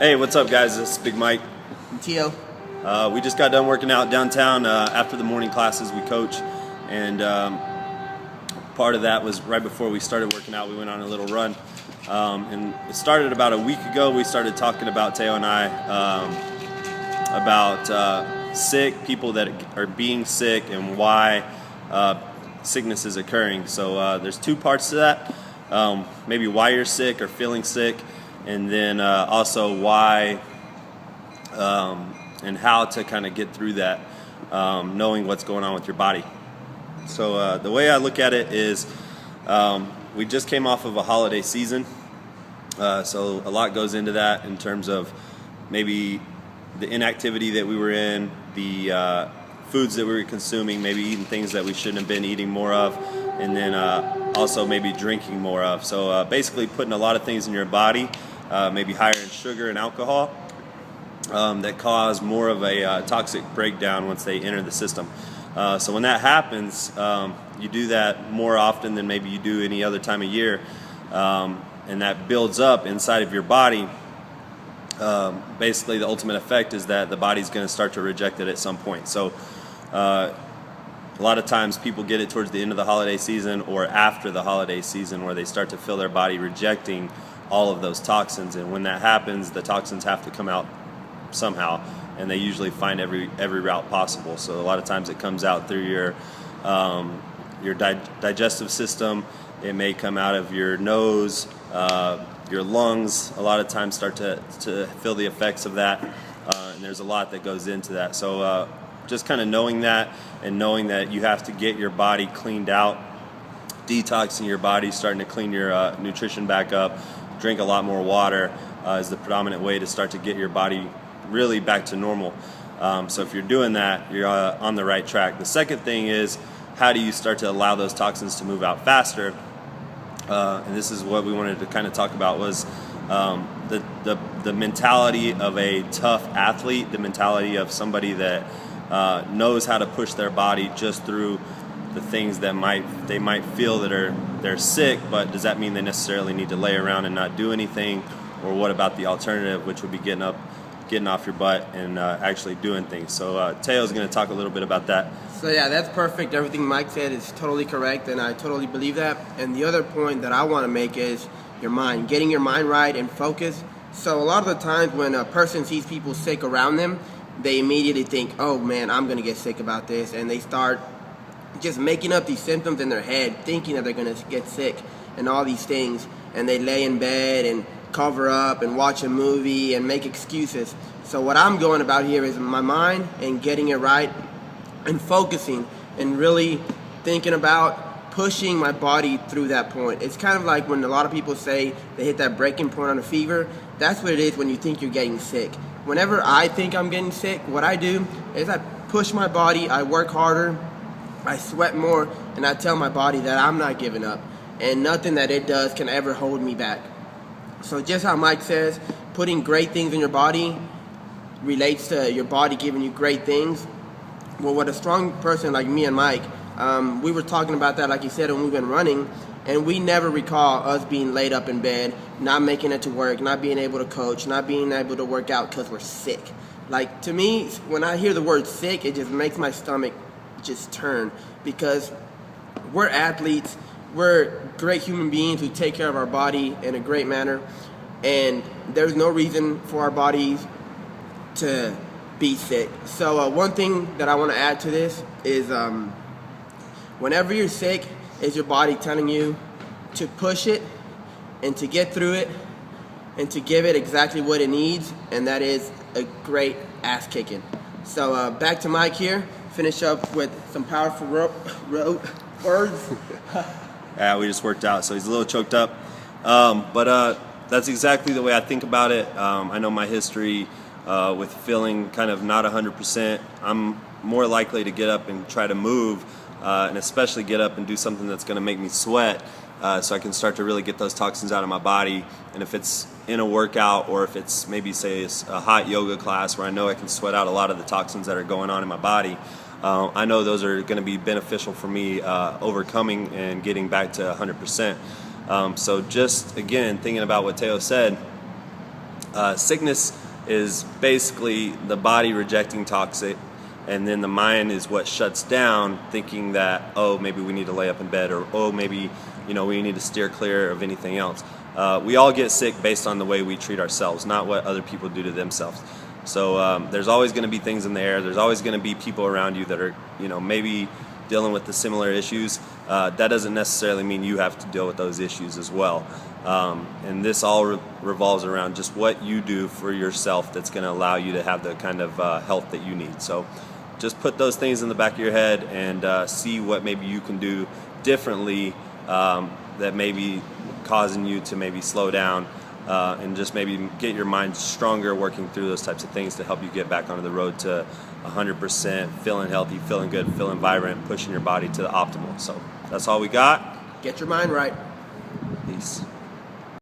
Hey, what's up, guys? This is Big Mike And Teo. We just got done working out downtown after the morning classes we coach, and part of that was right before we started working out. We went on a little run, and it started about a week ago. We started talking about, Teo and I, about sick people that are being sick and why sickness is occurring. So there's two parts to that. Maybe why you're sick or feeling sick, and then also why and how to kind of get through that, knowing what's going on with your body. So the way I look at it is we just came off of a holiday season, so a lot goes into that in terms of maybe the inactivity that we were in, the foods that we were consuming, maybe eating things that we shouldn't have been eating more of, and then also maybe drinking more of. So basically putting a lot of things in your body, maybe higher in sugar and alcohol, that cause more of a toxic breakdown once they enter the system. So when that happens, you do that more often than maybe you do any other time of year, and that builds up inside of your body. Basically the ultimate effect is that the body's going to start to reject it at some point. So a lot of times people get it towards the end of the holiday season or after the holiday season, where they start to feel their body rejecting all of those toxins, and when that happens, the toxins have to come out somehow, and they usually find every route possible. So a lot of times it comes out through your digestive system. It may come out of your nose, your lungs. A lot of times start to feel the effects of that, and there's a lot that goes into that. So just kind of knowing that, and knowing that you have to get your body cleaned out, detoxing your body, starting to clean your nutrition back up, drink a lot more water is the predominant way to start to get your body really back to normal. So if you're doing that, you're on the right track. The second thing is, how do you start to allow those toxins to move out faster? And this is what we wanted to kind of talk about, was the mentality of a tough athlete, the mentality of somebody that knows how to push their body just through the things that they might feel that they're sick, but does that mean they necessarily need to lay around and not do anything? Or what about the alternative, which would be getting off your butt and actually doing things? So Teo's going to talk a little bit about that. So yeah, that's perfect. Everything Mike said is totally correct, and I totally believe that. And the other point that I want to make is your mind, getting your mind right and focus. So a lot of the times when a person sees people sick around them, they immediately think, oh man, I'm going to get sick about this, and they start just making up these symptoms in their head, thinking that they're going to get sick and all these things, and they lay in bed and cover up and watch a movie and make excuses. So what I'm going about here is my mind and getting it right and focusing and really thinking about pushing my body through that point. It's kind of like when a lot of people say they hit that breaking point on a fever. That's what it is when you think you're getting sick. Whenever I think I'm getting sick, what I do is I push my body, I work harder, I sweat more, and I tell my body that I'm not giving up, and nothing that it does can ever hold me back. So just how Mike says, putting great things in your body relates to your body giving you great things. Well, with a strong person like me and Mike, we were talking about that, like you said, when we've been running, and we never recall us being laid up in bed, not making it to work, not being able to coach, not being able to work out because we're sick. Like, to me, when I hear the word sick, it just makes my stomach just turn, because we're athletes, we're great human beings who take care of our body in a great manner, and there's no reason for our bodies to be sick. So one thing that I want to add to this is whenever you're sick, is your body telling you to push it and to get through it and to give it exactly what it needs, and that is a great ass kicking. So back to Mike here, finish up with some powerful words. Yeah, we just worked out, so he's a little choked up. But that's exactly the way I think about it. I know my history with feeling kind of not 100%. I'm more likely to get up and try to move, and especially get up and do something that's going to make me sweat, so I can start to really get those toxins out of my body. And if it's in a workout, or if it's maybe, say, it's a hot yoga class where I know I can sweat out a lot of the toxins that are going on in my body, I know those are going to be beneficial for me overcoming and getting back to 100%. So just, again, thinking about what Teo said, Sickness is basically the body rejecting toxic, and then the mind is what shuts down, thinking that, oh, maybe we need to lay up in bed, or oh, maybe we need to steer clear of anything else. We all get sick based on the way we treat ourselves, not what other people do to themselves. So there's always going to be things in the air. There's always going to be people around you that are maybe dealing with the similar issues. That doesn't necessarily mean you have to deal with those issues as well. And this all revolves around just what you do for yourself that's going to allow you to have the kind of health that you need. So just put those things in the back of your head and see what maybe you can do differently that may be causing you to maybe slow down and just maybe get your mind stronger working through those types of things to help you get back onto the road to 100%, feeling healthy, feeling good, feeling vibrant, pushing your body to the optimal. So that's all we got. Get your mind right. Peace.